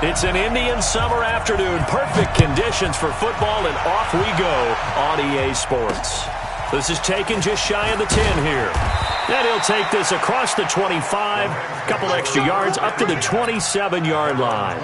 It's an Indian summer afternoon. Perfect conditions for football, and off we go on EA Sports. This is taken just shy of the 10 here. And he'll take this across the 25, a couple extra yards up to the 27-yard line.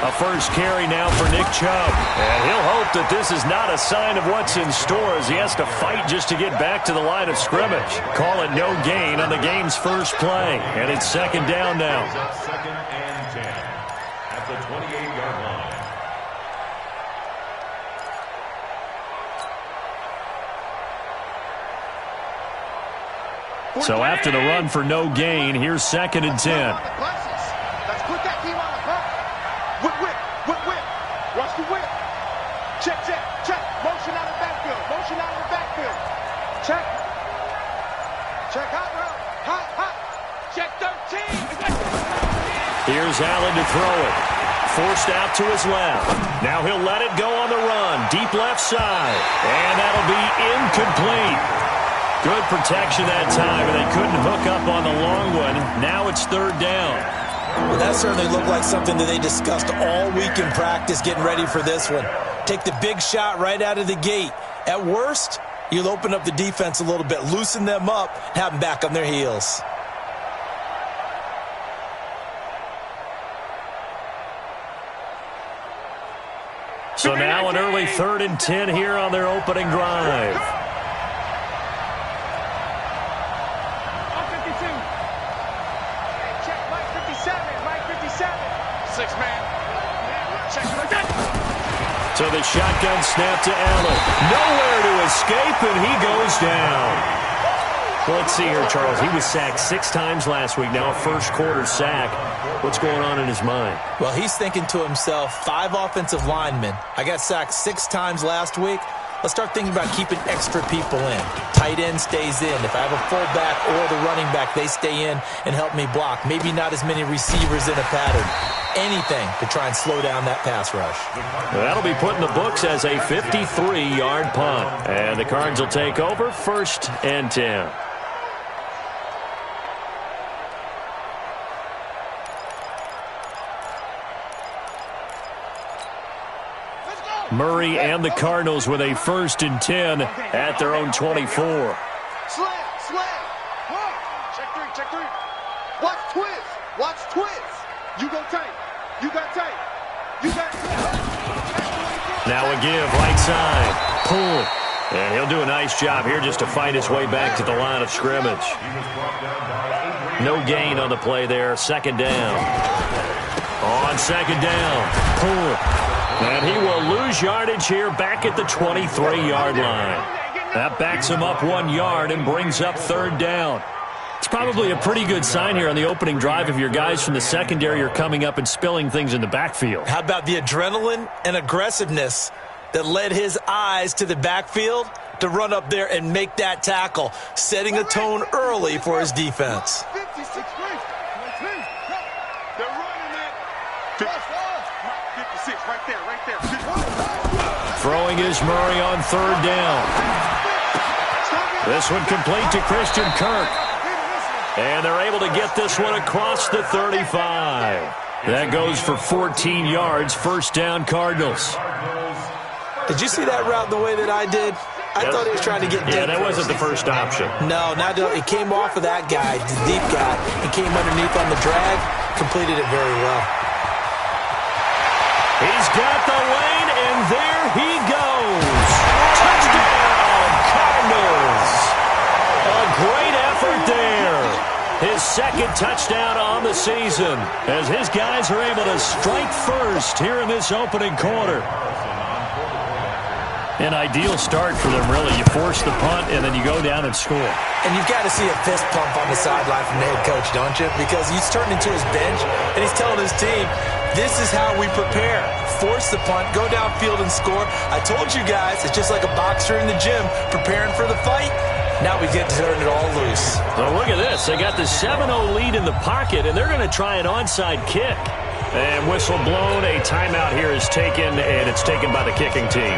A first carry now for Nick Chubb. And he'll hope that this is not a sign of what's in store as he has to fight just to get back to the line of scrimmage. Call it no gain on the game's first play. And it's second down now. Second and 10 at the 28-yard line. So after the run for no gain, here's second and 10. Let's put that team on the front. Whip. Watch the whip. Check. Motion out of the backfield. Check. Hot. Check 13. Here's Allen to throw it. Forced out to his left. Now he'll let it go on the run. Deep left side. And that'll be incomplete. Good protection that time, and they couldn't hook up on the long one. Now it's third down. Well, that certainly looked like something that they discussed all week in practice getting ready for this one. Take the big shot right out of the gate. At worst, you'll open up the defense a little bit, loosen them up, have them back on their heels. So now an early third and 10 here on their opening drive. So the shotgun snap to Allen. Nowhere to escape, and he goes down. Well, let's see here, Charles. He was sacked 6 times last week. Now a first-quarter sack. What's going on in his mind? Well, he's thinking to himself, 5 offensive linemen. I got sacked 6 times last week. Let's start thinking about keeping extra people in. Tight end stays in. If I have a fullback or the running back, they stay in and help me block. Maybe not as many receivers in a pattern. Anything to try and slow down that pass rush. That'll be put in the books as a 53-yard punt. And the Cards will take over first and 10. Murray and the Cardinals with a first and 10 at their own 24. Slam. Check 3. Watch twist. You go tight. Now a give, right side. Pull. And he'll do a nice job here just to fight his way back to the line of scrimmage. No gain on the play there. Second down. On second down. Pull. And he will lose yardage here back at the 23-yard line. That backs him up 1 yard and brings up third down. It's probably a pretty good sign here on the opening drive if your guys from the secondary are coming up and spilling things in the backfield. How about the adrenaline and aggressiveness that led his eyes to the backfield to run up there and make that tackle, setting a tone early for his defense. Throwing is Murray on third down. This one complete to Christian Kirk. And they're able to get this one across the 35. That goes for 14 yards. First down, Cardinals. Did you see that route the way that I did? I thought he was trying to get deep. Yeah, that wasn't the first option. No, it came off of that guy, the deep guy. He came underneath on the drag, completed it very well. He's got the lane, and there he goes. Touchdown, Cardinals. A great effort there. His second touchdown on the season as his guys are able to strike first here in this opening quarter. An ideal start for them, really. You force the punt, and then you go down and score. And you've got to see a fist pump on the sideline from the head coach, don't you? Because he's turning into his bench, and he's telling his team, This is how we prepare. Force the punt, go downfield and score. I told you guys, it's just like a boxer in the gym preparing for the fight. Now we get to turn it all loose. Well, look at this. They got the 7-0 lead in the pocket, and they're going to try an onside kick. And whistle blown. A timeout here is taken, and it's taken by the kicking team.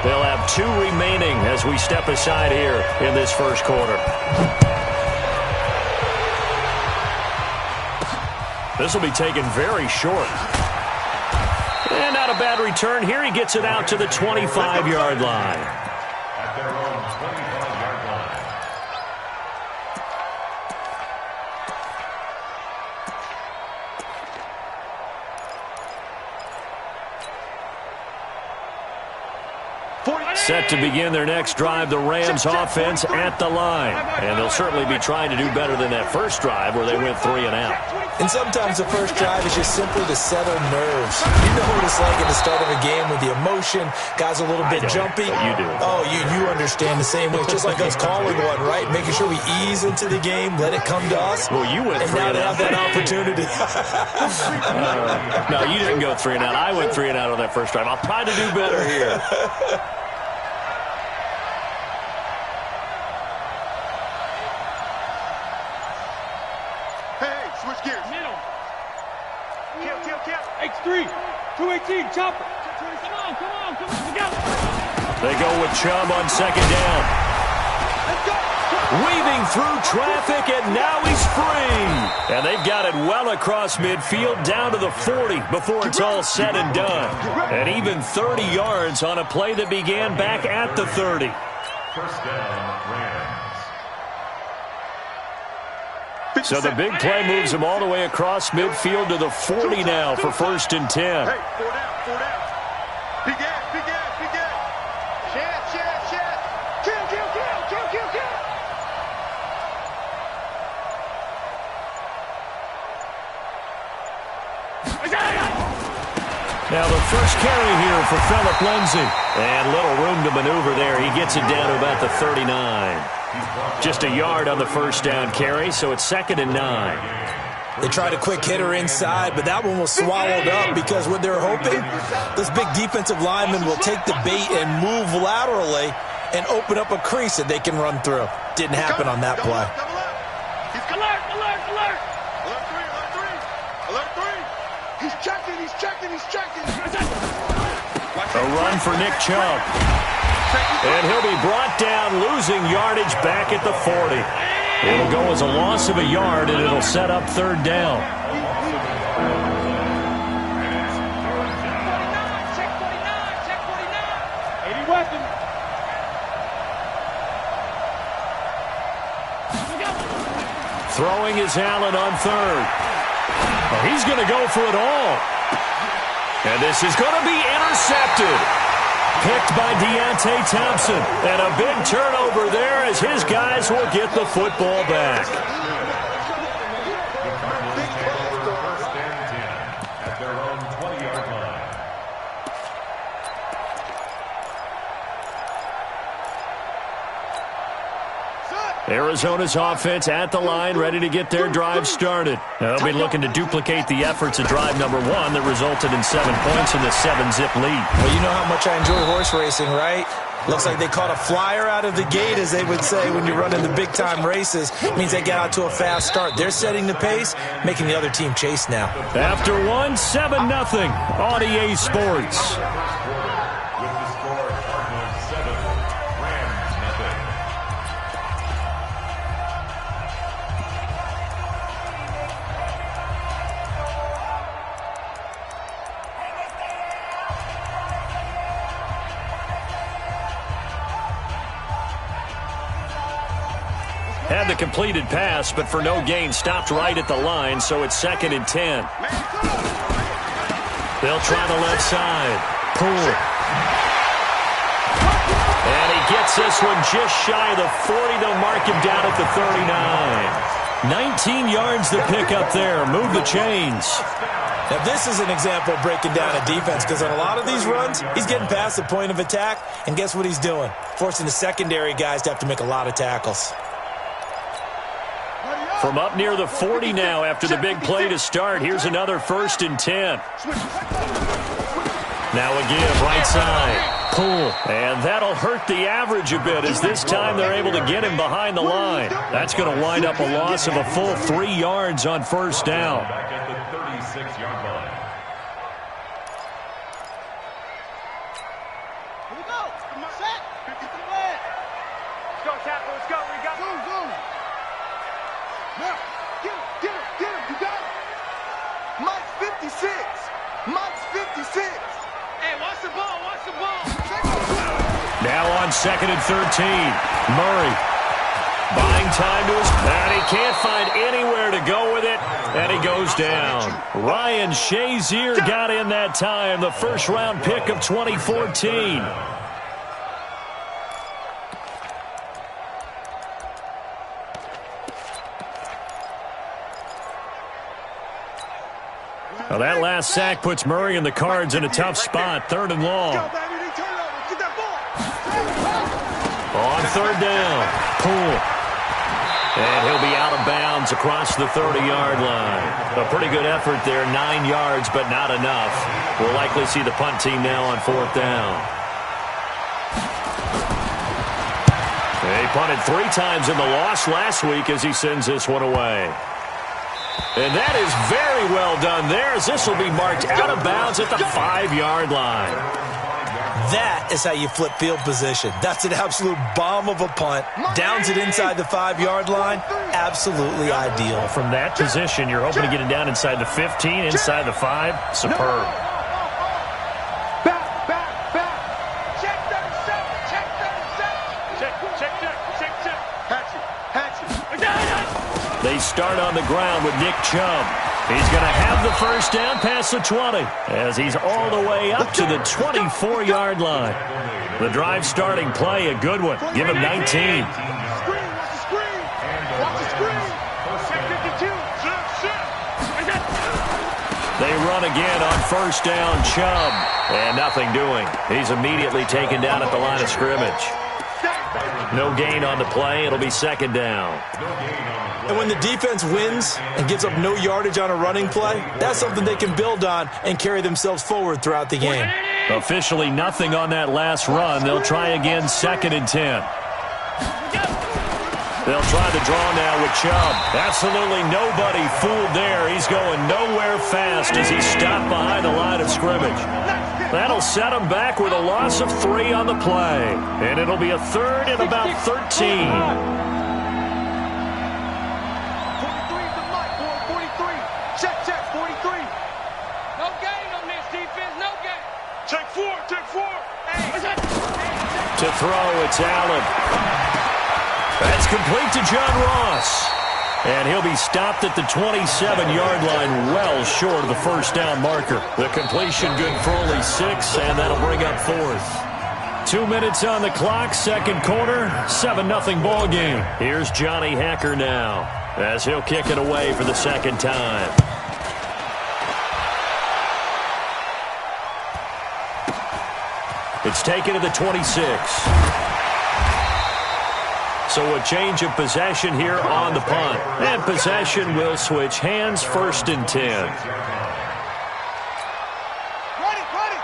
They'll have 2 remaining as we step aside here in this first quarter. This will be taken very short. And not a bad return here. He gets it out to the 25-yard line. At their own 25-yard line. Set to begin their next drive, the Rams offense at the line. And they'll certainly be trying to do better than that first drive where they went 3 and out. And sometimes the first drive is just simply to settle nerves. You know what it's like at the start of a game with the emotion. Guys a little bit jumpy. You do. Oh, you understand the same way. It's just like us calling one, right? Making sure we ease into the game, let it come to us. Well, you went 3 and and out. now they have that opportunity. No, you didn't go 3 and out. I went 3 and out on that first drive. I'll try to do better here. X3, 218, chopper. Come on, we got it. They go with Chubb on second down. Let's go. Weaving through traffic, and now he's free. And they've got it well across midfield, down to the 40 before it's all said and done. And even 30 yards on a play that began back at the 30. First down, Rams. So the big play moves them all the way across midfield to the 40 now for 1st and 10. Hey, 4 down. Big ass. Share. Kill. Now the first carry here for Phillip Lindsay. And little room to maneuver there. He gets it down to about the 39. Just a yard on the first down carry, so it's 2nd and 9. They tried a quick hitter inside, but that one was swallowed up because what they're hoping, this big defensive lineman will take the bait and move laterally and open up a crease that they can run through. Didn't happen on that play. Alert 3. He's checking. A run for Nick Chubb. And he'll be brought down, losing yardage back at the 40. It'll go as a loss of a yard, and it'll set up 3rd down. Throwing is Allen on 3rd. Well, he's going to go for it all. And this is going to be intercepted. Picked by Deontay Thompson. And a big turnover there as his guys will get the football back. First and 10 at their own 20-yard line. Arizona's offense at the line, ready to get their drive started. They'll be looking to duplicate the efforts of drive number 1 that resulted in 7 points in the 7-zip lead. Well, you know how much I enjoy horse racing, right? Looks like they caught a flyer out of the gate, as they would say when you're running the big-time races. It means they get out to a fast start. They're setting the pace, making the other team chase now. After 1, 7-0 on EA Sports. With the score, Cardinals 7, Rams 0. Had the completed pass, but for no gain, stopped right at the line, so it's 2nd and 10. They'll try the left side. Pull. And he gets this one just shy of the 40. They'll mark him down at the 39. 19 yards to pick up there. Move the chains. Now, this is an example of breaking down a defense, because on a lot of these runs, he's getting past the point of attack, and guess what he's doing? Forcing the secondary guys to have to make a lot of tackles. From up near the 40 now after the big play to start. Here's another 1st and 10. Now a give, right side. Pull. And that'll hurt the average a bit as this time they're able to get him behind the line. That's going to wind up a loss of a full 3 yards on 1st down. Back at the 36-yard line. Here we go. Set. 50 to the leg. Let's go, tackle. Let's go. We got zoom, zoom. Now, get him, get him, get him. You got him. Mike's 56. Mike's 56. Hey, watch the ball, watch the ball. Now on 2nd and 13. Murray buying time to his... And he can't find anywhere to go with it. And he goes down. Ryan Shazier got in that time. The first-round pick of 2014. Well, that last sack puts Murray and the Cards in a tough spot. 3rd and long. On 3rd down. Pull. And he'll be out of bounds across the 30-yard line. A pretty good effort there. 9 yards, but not enough. We'll likely see the punt team now on 4th down. He punted 3 times in the loss last week as he sends this one away. And that is very well done there as this will be marked out of bounds at the 5-yard line. That is how you flip field position. That's an absolute bomb of a punt. Downs it inside the 5-yard line. Absolutely ideal. From that position, you're hoping to get it down inside the 15, inside the 5. Superb. Back. Check 37. Check 37. Check. Hatchet. They start on the ground with Nick Chubb. He's going to have the first down past the 20 as he's all the way up to the 24-yard line. The drive starting play, a good one. Give him 19. Watch the screen. Check 52. They run again on first down, Chubb. And nothing doing. He's immediately taken down at the line of scrimmage. No gain on the play. It'll be 2nd down. And when the defense wins and gives up no yardage on a running play, that's something they can build on and carry themselves forward throughout the game. Officially nothing on that last run. They'll try again 2nd and 10. They'll try the draw now with Chubb. Absolutely nobody fooled there. He's going nowhere fast as he's stopped behind the line of scrimmage. That'll set him back with a loss of 3 on the play. And it'll be a 3rd and about 13. 43. No gain on this defense, no gain. Take 4. To throw, it's Allen. That's complete to John Ross. And he'll be stopped at the 27-yard line, well short of the first down marker. The completion good for only 6, and that'll bring up 4th. 2 minutes on the clock, 2nd quarter, 7-0 ball game. Here's Johnny Hacker now as he'll kick it away for the 2nd time. It's taken to the 26. So a change of possession here on the punt. And possession will switch hands, 1st and 10.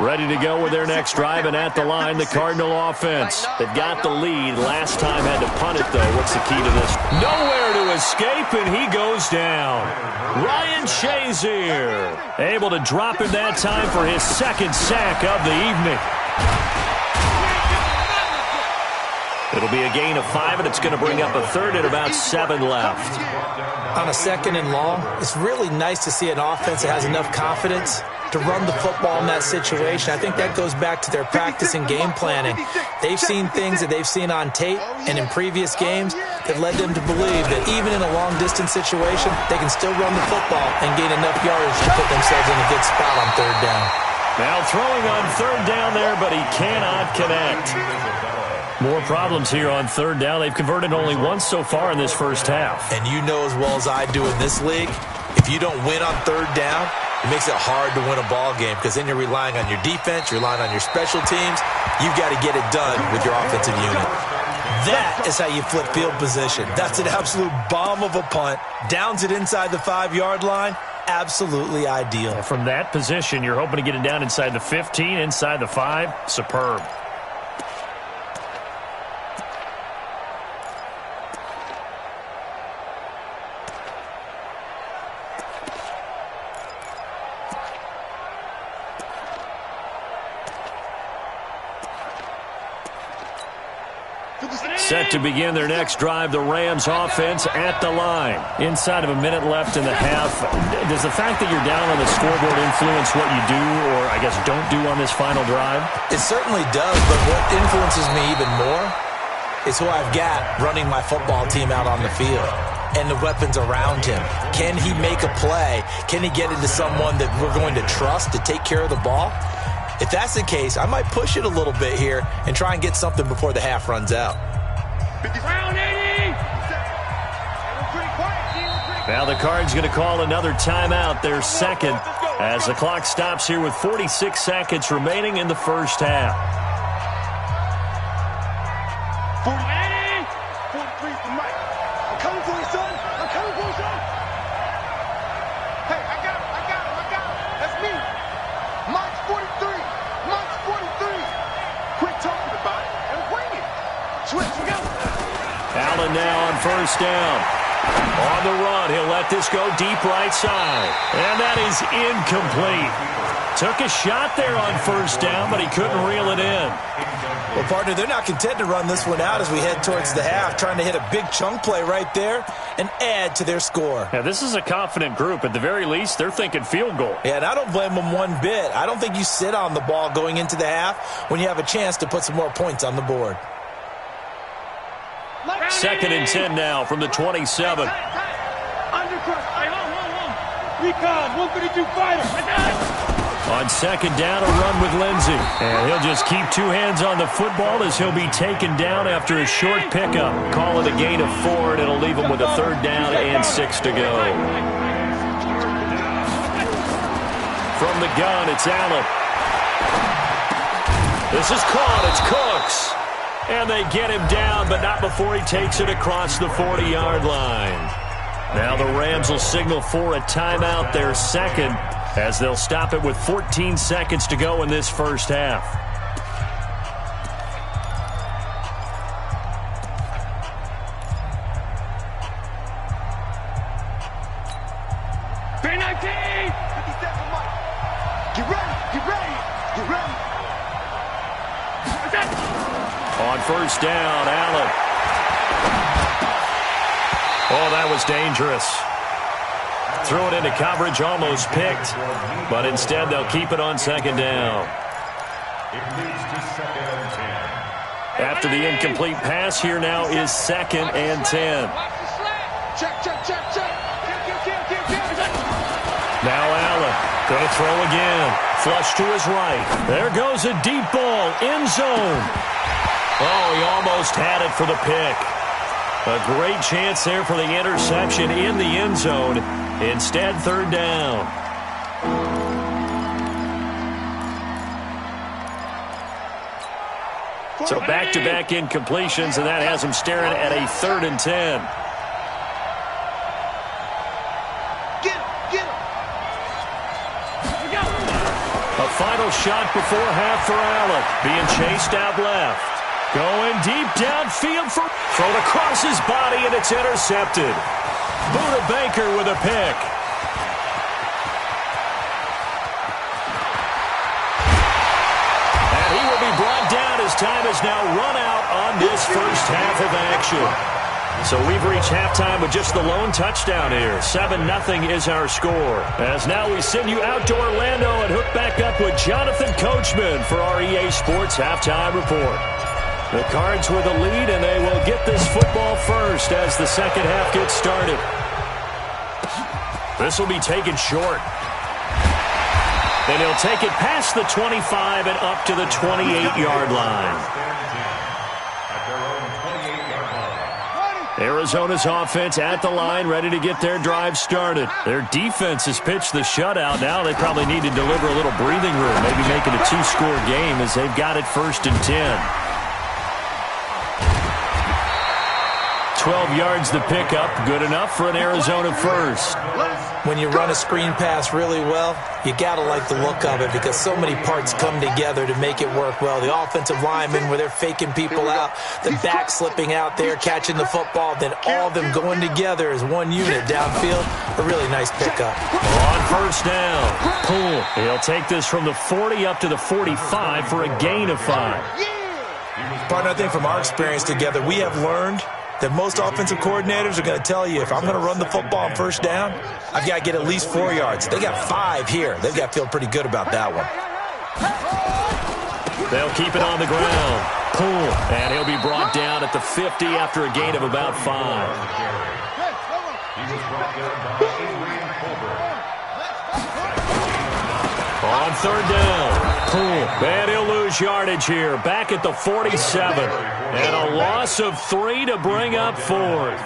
Ready to go with their next drive, and at the line, the Cardinal offense. They've got the lead. Last time had to punt it, though. What's the key to this? Nowhere to escape, and he goes down. Ryan Shazier able to drop him that time for his 2nd sack of the evening. It'll be a gain of 5, and it's going to bring up a 3rd and about 7 left. On a 2nd and long, it's really nice to see an offense that has enough confidence to run the football in that situation. I think that goes back to their practice and game planning. They've seen things that they've seen on tape and in previous games that led them to believe that even in a long-distance situation, they can still run the football and gain enough yardage to put themselves in a good spot on 3rd down. Now throwing on 3rd down there, but he cannot connect. More problems here on 3rd down. They've converted only once so far in this first half. And you know as well as I do in this league, if you don't win on 3rd down, it makes it hard to win a ball game because then you're relying on your defense, you're relying on your special teams. You've got to get it done with your offensive unit. That is how you flip field position. That's an absolute bomb of a punt. Downs it inside the 5-yard line. Absolutely ideal. From that position, you're hoping to get it down inside the 15, inside the 5. Superb. Set to begin their next drive, the Rams offense at the line. Inside of a minute left in the half. Does the fact that you're down on the scoreboard influence what you do, or I guess don't do on this final drive? It certainly does, but what influences me even more is who I've got running my football team out on the field and the weapons around him. Can he make a play? Can he get into someone that we're going to trust to take care of the ball? If that's the case, I might push it a little bit here and try and get something before the half runs out. Now the Cards going to call another timeout, their second, as the clock stops here with 46 seconds remaining in the first half. 43 for Mike. I'm coming for you, son. I'm coming for you, son. Hey, I got him. That's me. Mike's 43. Mike's 43. Quit talking about it and bring it. Switch, we go. Allen now on first down. On the run, he'll let this go deep right side. And that is incomplete. Took a shot there on first down, but he couldn't reel it in. Well, partner, they're not content to run this one out as we head towards the half, trying to hit a big chunk play right there and add to their score. Yeah, this is a confident group. At the very least, they're thinking field goal. Yeah, and I don't blame them one bit. I don't think you sit on the ball going into the half when you have a chance to put some more points on the board. 2nd and 10 now from the 27. On second down, a run with Lindsey. And he'll just keep two hands on the football as he'll be taken down after a short pickup. Call it a gain of 4, and it'll leave him with a 3rd down and 6 to go. From the gun, it's Allen. This is caught. It's Cooks. And they get him down, but not before he takes it across the 40-yard line. Now the Rams will signal for a timeout, their second, as they'll stop it with 14 seconds to go in this first half. On first down, Allen. Oh, that was dangerous. Threw it into coverage, almost picked, but instead they'll keep it on second down. After the incomplete pass, here now is 2nd and 10. Now Allen, going to throw again. Flush to his right. There goes a deep ball, end zone. Oh, he almost had it for the pick. A great chance there for the interception in the end zone. Instead, 3rd down. So back-to-back incompletions, and that has him staring at a 3rd and 10. A final shot before half for Allen. Being chased out left. Going deep downfield for thrown across his body, and it's intercepted. Buda Baker with a pick. And he will be brought down as time has now run out on this first half of action. So we've reached halftime with just the lone touchdown here. 7-0 is our score. As now we send you out to Orlando and hook back up with Jonathan Coachman for our EA Sports Halftime Report. The Cards with the lead, and they will get this football first as the second half gets started. This will be taken short. And he'll take it past the 25 and up to the 28-yard line. Arizona's offense at the line, ready to get their drive started. Their defense has pitched the shutout. Now they probably need to deliver a little breathing room, maybe make it a 2-score game as they've got it 1st and 10. 12 yards to pick up. Good enough for an Arizona first. When you run a screen pass really well, you got to like the look of it because so many parts come together to make it work well. The offensive linemen, where they're faking people out, the back slipping out there, catching the football, then all of them going together as one unit downfield. A really nice pickup. On first down, Poole. He'll take this from the 40 up to the 45 for a gain of 5. Partner, I think from our experience together, we have learned that most offensive coordinators are going to tell you, if I'm going to run the football on first down, I've got to get at least 4 yards. They got 5 here. They've got to feel pretty good about that one. They'll keep it on the ground. Poole, and he'll be brought down at the 50 after a gain of about 5. On third down, Poole, and he'll lose yardage here, back at the 47. And a loss of 3 to bring up 4th.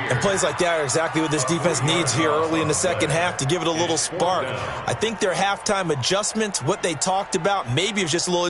And plays like that are exactly what this defense needs here early in the second half to give it a little spark. I think their halftime adjustment, what they talked about, maybe it was just a little...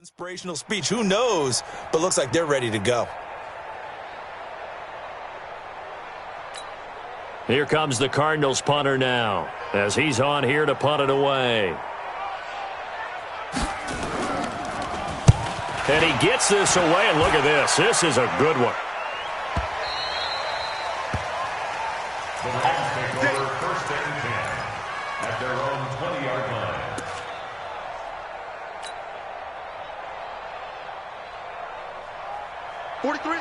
inspirational speech. Who knows? But looks like they're ready to go. Here comes the Cardinals punter now, as he's on here to punt it away. And he gets this away, and look at this. This is a good one. The Lions take over first and 10 at their own 20-yard line.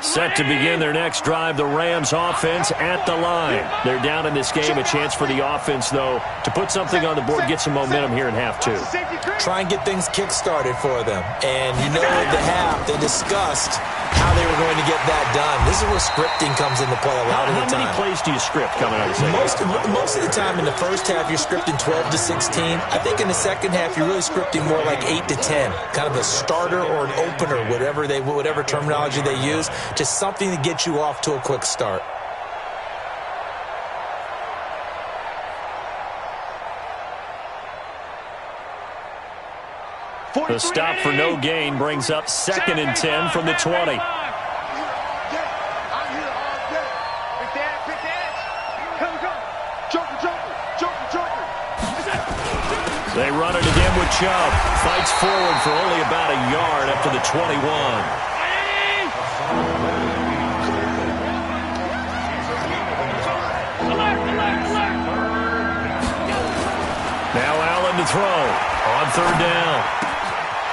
Set to begin their next drive, the Rams offense at the line. They're down in this game. A chance for the offense, though, to put something on the board, get some momentum here in half 2. Try and get things kick-started for them. And you know at the half, they discussed how they were going to get that done. This is where scripting comes into play a lot of the time. How many plays do you script coming out of the second half? Most of the time in the first half, you're scripting 12 to 16. I think in the second half, you're really scripting more like 8 to 10. Kind of a starter or an opener, whatever terminology they use. Just something to get you off to a quick start. The stop for no gain brings up 2nd and 10 from the 20. They run it again with Chubb. Fights forward for only about a yard up to the 21. Now Allen to throw on third down.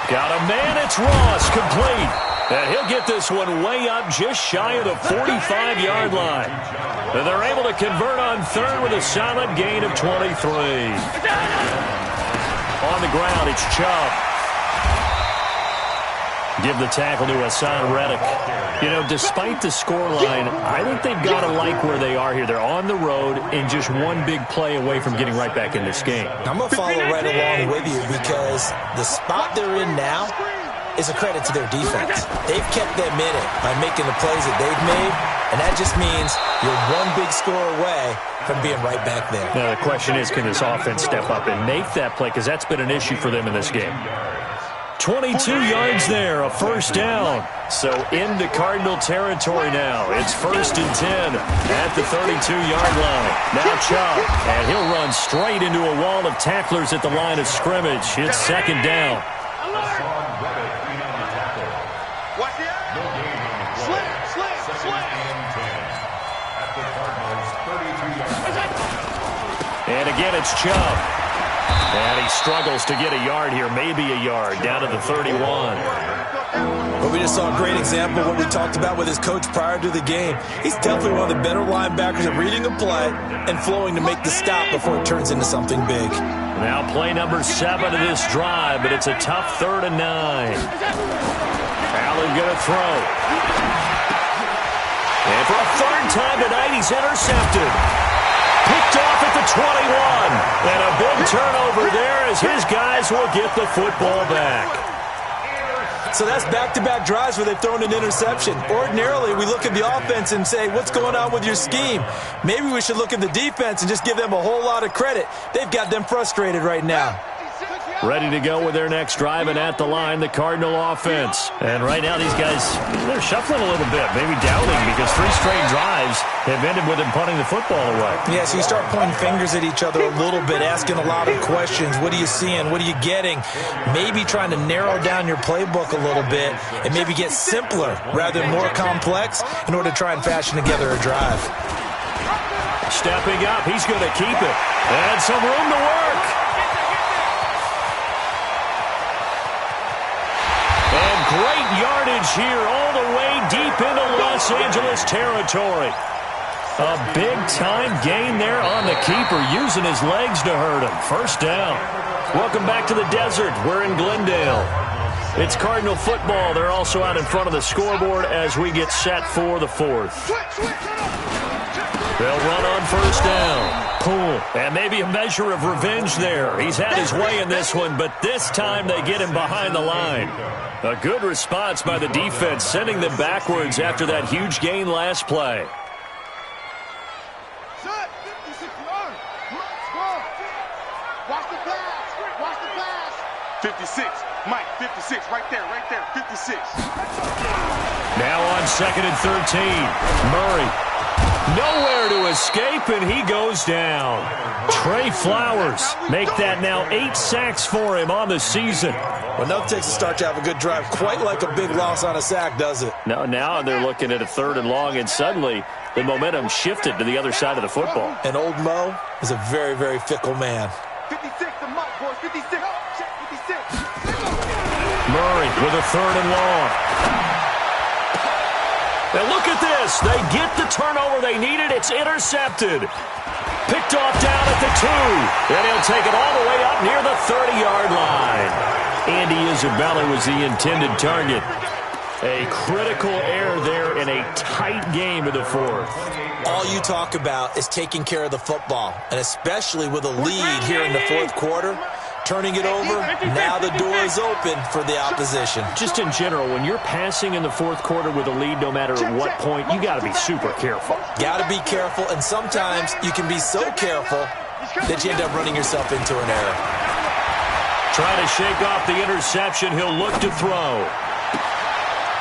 Got a man, it's Ross, complete. And he'll get this one way up just shy of the 45-yard line. And they're able to convert on third with a solid gain of 23. On the ground, it's Chubb. Give the tackle to Hassan Reddick. You know, despite the scoreline, I think they've got to like where they are here. They're on the road and just one big play away from getting right back in this game. I'm going to follow right along with you because the spot they're in now is a credit to their defense. They've kept them in it by making the plays that they've made, and that just means you're one big score away from being right back there. Now, the question is, can this offense step up and make that play? Because that's been an issue for them in this game. 22 yards there, a first down. So into Cardinal territory now. It's 1st and 10 at the 32-yard line. Now Chubb, and he'll run straight into a wall of tacklers at the line of scrimmage. It's 2nd down. And again, it's Chubb. And he struggles to get a yard here, maybe a yard, down to the 31. But we just saw a great example of what we talked about with his coach prior to the game. He's definitely one of the better linebackers at reading a play and flowing to make the stop before it turns into something big. Now play number 7 of this drive, but it's a tough 3rd and 9. Allen going to throw. And for a third time tonight, he's intercepted. Picked off at the 21. And a big turnover there as his guys will get the football back. So that's back-to-back drives where they've thrown an interception. Ordinarily, we look at the offense and say, what's going on with your scheme? Maybe we should look at the defense and just give them a whole lot of credit. They've got them frustrated right now. Ready to go with their next drive, and at the line, the Cardinal offense. And right now, these guys, they're shuffling a little bit, maybe doubting, because 3 straight drives have ended with them punting the football away. Yeah, so you start pointing fingers at each other a little bit, asking a lot of questions. What are you seeing? What are you getting? Maybe trying to narrow down your playbook a little bit and maybe get simpler rather than more complex in order to try and fashion together a drive. Stepping up, he's going to keep it. And some room to work. And great yardage here all the way deep into Los Angeles territory. A big-time gain there on the keeper, using his legs to hurt him. First down. Welcome back to the desert. We're in Glendale. It's Cardinal football. They're also out in front of the scoreboard as we get set for the 4th. They'll run on first down. Poole, and maybe a measure of revenge there. He's had his way in this one, but this time they get him behind the line. A good response by the defense, sending them backwards after that huge gain last play. 56, Mike, 56, right there, 56. Now on 2nd and 13, Murray. Nowhere to escape, and he goes down. Trey Flowers make that now 8 sacks for him on the season. Well, nothing takes a start to have a good drive, quite like a big loss on a sack, does it? No, now they're looking at a 3rd and long, and suddenly the momentum shifted to the other side of the football. And old Mo is a very, very fickle man. 56 to Mike, boys, 56. Check 56. Murray with a 3rd and long. And look at this. They get the turnover they needed. It's intercepted. Picked off down at the 2. And he'll take it all the way up near the 30-yard line. Andy Isabella was the intended target. A critical error there in a tight game in the 4th. All you talk about is taking care of the football, and especially with a lead here in the 4th quarter. Turning it over, now the door is open for the opposition. Just in general, when you're passing in the 4th quarter with a lead, no matter at what point, you got to be super careful. Got to be careful, and sometimes you can be so careful that you end up running yourself into an error. Trying to shake off the interception, he'll look to throw.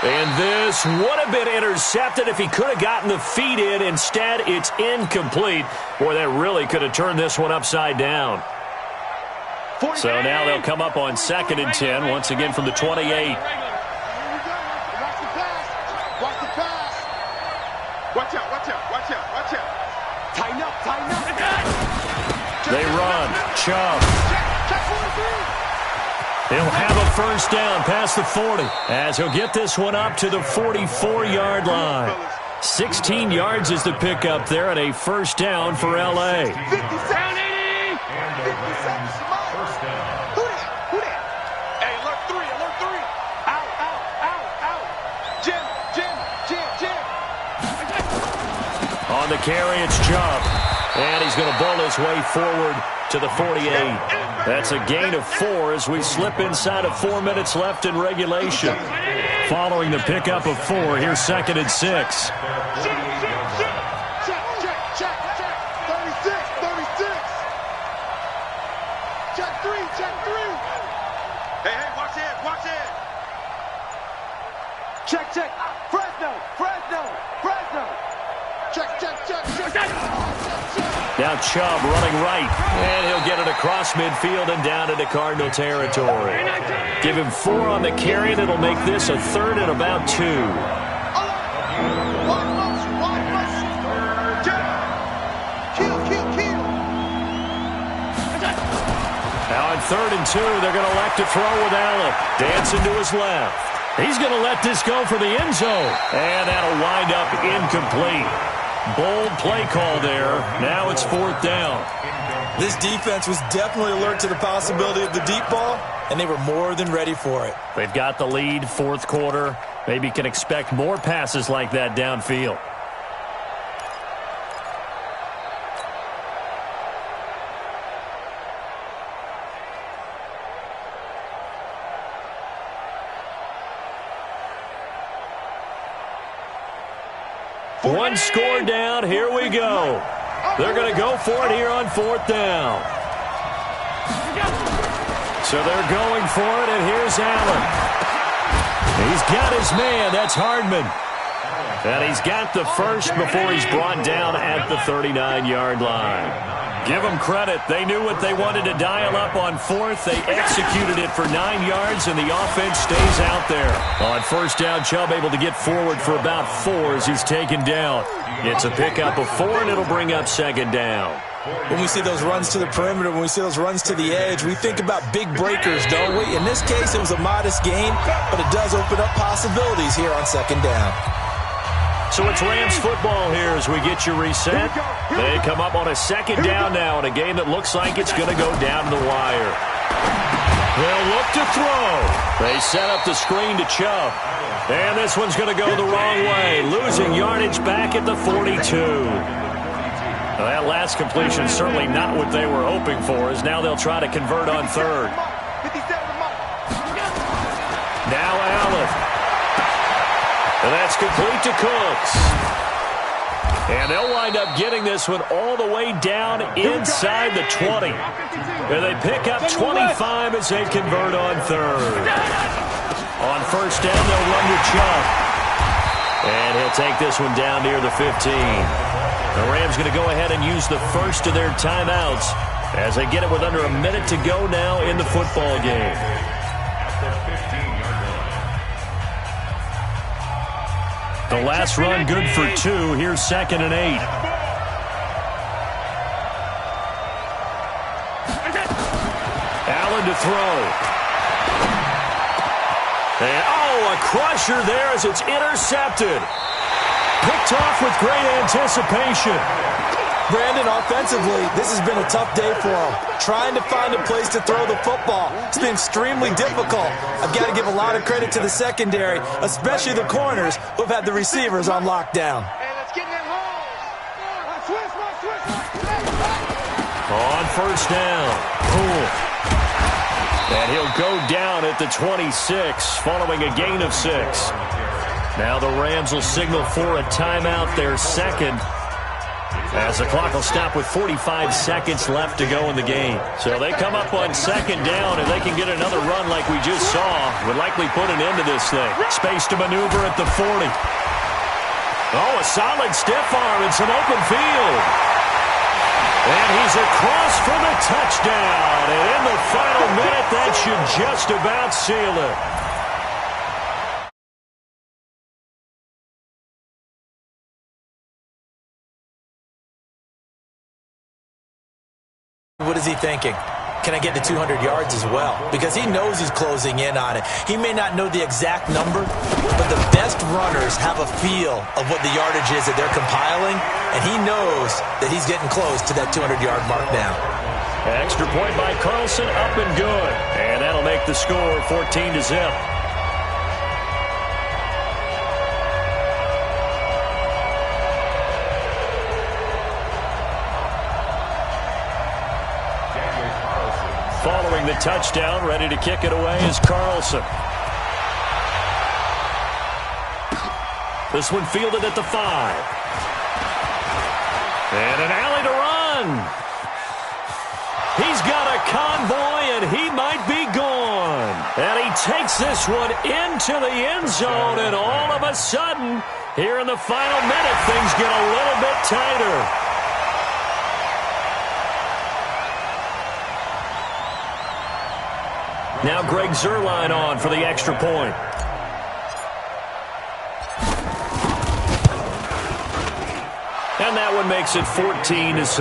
And this would have been intercepted if he could have gotten the feet in. Instead, it's incomplete. Boy, that really could have turned this one upside down. So now they'll come up on 2nd and 10, once again from the 28. Watch the pass. Watch out, watch out, watch out, watch out. Tighten up, tighten up. They run. Chubb. He'll have a first down past the 40 as he'll get this one up to the 44-yard line. 16 yards is the pickup there and a first down for L.A. 57. On the carry, it's Chubb. And he's going to bowl his way forward to the 48. That's a gain of 4 as we slip inside of 4 minutes left in regulation. Following the pickup of 4, here's 2nd and 6. Check. Fresno. Check. Now Chubb running right, and he'll get it across midfield and down into Cardinal territory. Give him 4 on the carry, and it'll make this a 3rd and about 2. Now on 3rd and 2, they're going to elect to throw with Allen. Dancing to his left. He's going to let this go for the end zone. And that'll wind up incomplete. Bold play call there. Now it's 4th down. This defense was definitely alert to the possibility of the deep ball, and they were more than ready for it. They've got the lead, fourth quarter. Maybe can expect more passes like that downfield. One score down. Here we go. They're going to go for it here on fourth down. So they're going for it, and here's Allen. He's got his man. That's Hardman. And he's got the first before he's brought down at the 39-yard line. Give them credit. They knew what they wanted to dial up on fourth. They executed it for 9 yards, and the offense stays out there. On first down, Chubb able to get forward for about 4 as he's taken down. It's a pickup of 4, and it'll bring up second down. When we see those runs to the perimeter, when we see those runs to the edge, we think about big breakers, don't we? In this case, it was a modest gain, but it does open up possibilities here on second down. So it's Rams football here as we get you reset. They come up on a second down now in a game that looks like it's going to go down to the wire. They'll look to throw. They set up the screen to Chubb. And this one's going to go the wrong way, losing yardage back at the 42. Now that last completion certainly not what they were hoping for, as now they'll try to convert on third. Now Allen. And that's complete to Cooks. And they'll wind up getting this one all the way down inside the 20. And they pick up 25 as they convert on third. On first down, they'll run to Chubb. And he'll take this one down near the 15. The Rams going to go ahead and use the first of their timeouts as they get it with under a minute to go now in the football game. The last run good for 2. Here's 2nd and 8. Allen to throw. And, a crusher there as it's intercepted. Picked off with great anticipation. Brandon, offensively, this has been a tough day for him. Trying to find a place to throw the football. It's been extremely difficult. I've got to give a lot of credit to the secondary, especially the corners who've had the receivers on lockdown. On first down, Poole. And he'll go down at the 26, following a gain of 6. Now the Rams will signal for a timeout, their second, as the clock will stop with 45 seconds left to go in the game. So they come up on second down, and they can get another run like we just saw. Would likely put an end to this thing. Space to maneuver at the 40. Oh, a solid stiff arm and some open field. And he's across for the touchdown. And in the final minute, that should just about seal it. What is he thinking? Can I get to 200 yards as well? Because he knows he's closing in on it. He may not know the exact number, but the best runners have a feel of what the yardage is that they're compiling, and he knows that he's getting close to that 200-yard mark now. Extra point by Carlson, up and good. And that'll make the score 14-0. Following the touchdown, ready to kick it away is Carlson. This one fielded at the 5. And an alley to run. He's got a convoy, and he might be gone. And he takes this one into the end zone, and all of a sudden, here in the final minute, things get a little bit tighter. Now Greg Zuerlein on for the extra point. And that one makes it 14-7. Makes the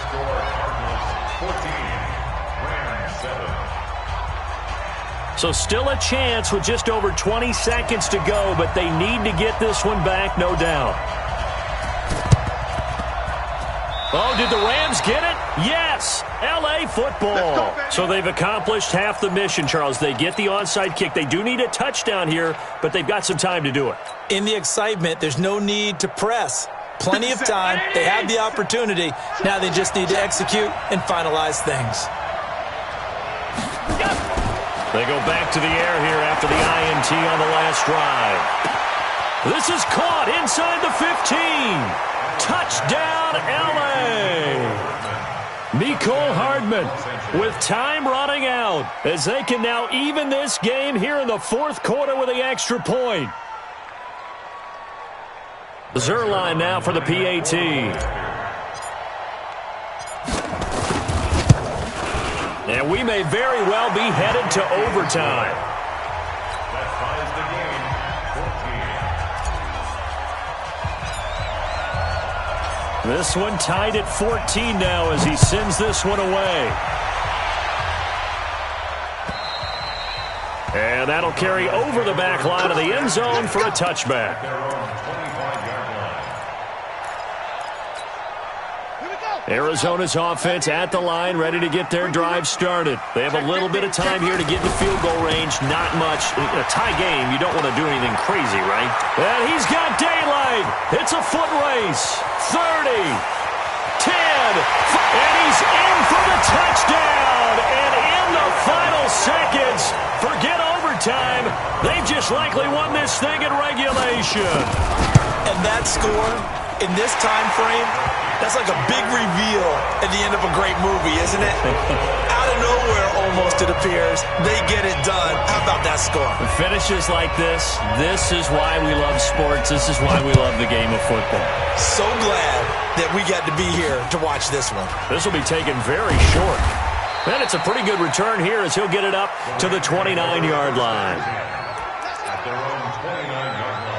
score Cardinals 14, Rams 7. So still a chance with just over 20 seconds to go, but they need to get this one back, no doubt. Oh, did the Rams get it? Yes! L.A. football. So they've accomplished half the mission, Charles. They get the onside kick. They do need a touchdown here, but they've got some time to do it. In the excitement, there's no need to press. Plenty of time. They have the opportunity. Now they just need to execute and finalize things. They go back to the air here after the INT on the last drive. This is caught inside the 15. Touchdown, L.A. Mecole Hardman with time running out as they can now even this game here in the fourth quarter with the extra point. Zerline now for the PAT. And we may very well be headed to overtime. That ties the game, 14. This one tied at 14 now as he sends this one away. And that'll carry over the back line of the end zone for a touchback. Arizona's offense at the line, ready to get their drive started. They have a little bit of time here to get in field goal range. Not much. In a tie game, you don't want to do anything crazy, right? And he's got daylight. It's a foot race. 30, 10, and he's in for the touchdown. And in the final seconds, forget overtime. They've just likely won this thing in regulation. And that score, in this time frame, that's like a big reveal at the end of a great movie, isn't it? Out of nowhere, almost, it appears. They get it done. How about that score? Finishes like this is why we love sports. This is why we love the game of football. So glad that we got to be here to watch this one. This will be taken very short. And it's a pretty good return here as he'll get it up to the 29-yard line. At their own 29-yard line.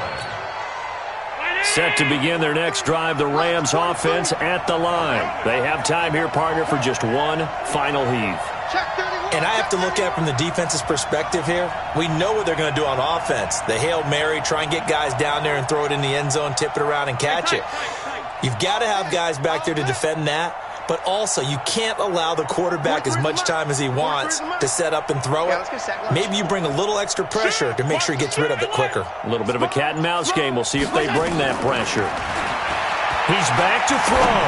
Set to begin their next drive, the Rams offense at the line. They have time here, partner, for just one final heave. And I have to look at it from the defense's perspective here. We know what they're going to do on offense. The Hail Mary, try and get guys down there and throw it in the end zone, tip it around and catch it. You've got to have guys back there to defend that. But also, you can't allow the quarterback as much time as he wants to set up and throw it. Maybe you bring a little extra pressure to make sure he gets rid of it quicker. A little bit of a cat and mouse game. We'll see if they bring that pressure. He's back to throw.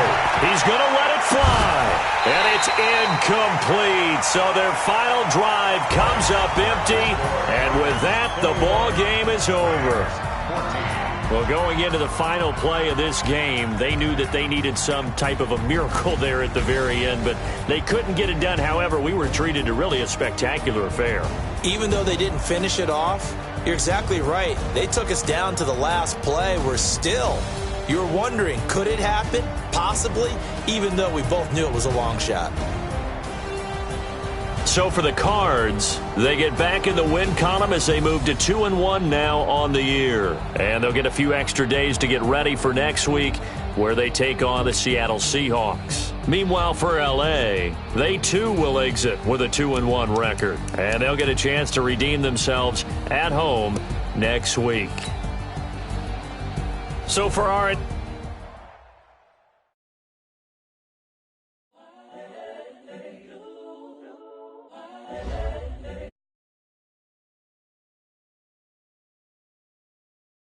He's going to let it fly. And it's incomplete. So their final drive comes up empty. And with that, the ball game is over. Well, going into the final play of this game, they knew that they needed some type of a miracle there at the very end, but they couldn't get it done. However, we were treated to really a spectacular affair. Even though they didn't finish it off, you're exactly right. They took us down to the last play. We're still, you're wondering, could it happen? Possibly, even though we both knew it was a long shot. So for the Cards, they get back in the win column as they move to 2-1 now on the year. And they'll get a few extra days to get ready for next week where they take on the Seattle Seahawks. Meanwhile, for L.A., they too will exit with a 2-1 record. And they'll get a chance to redeem themselves at home next week. So for our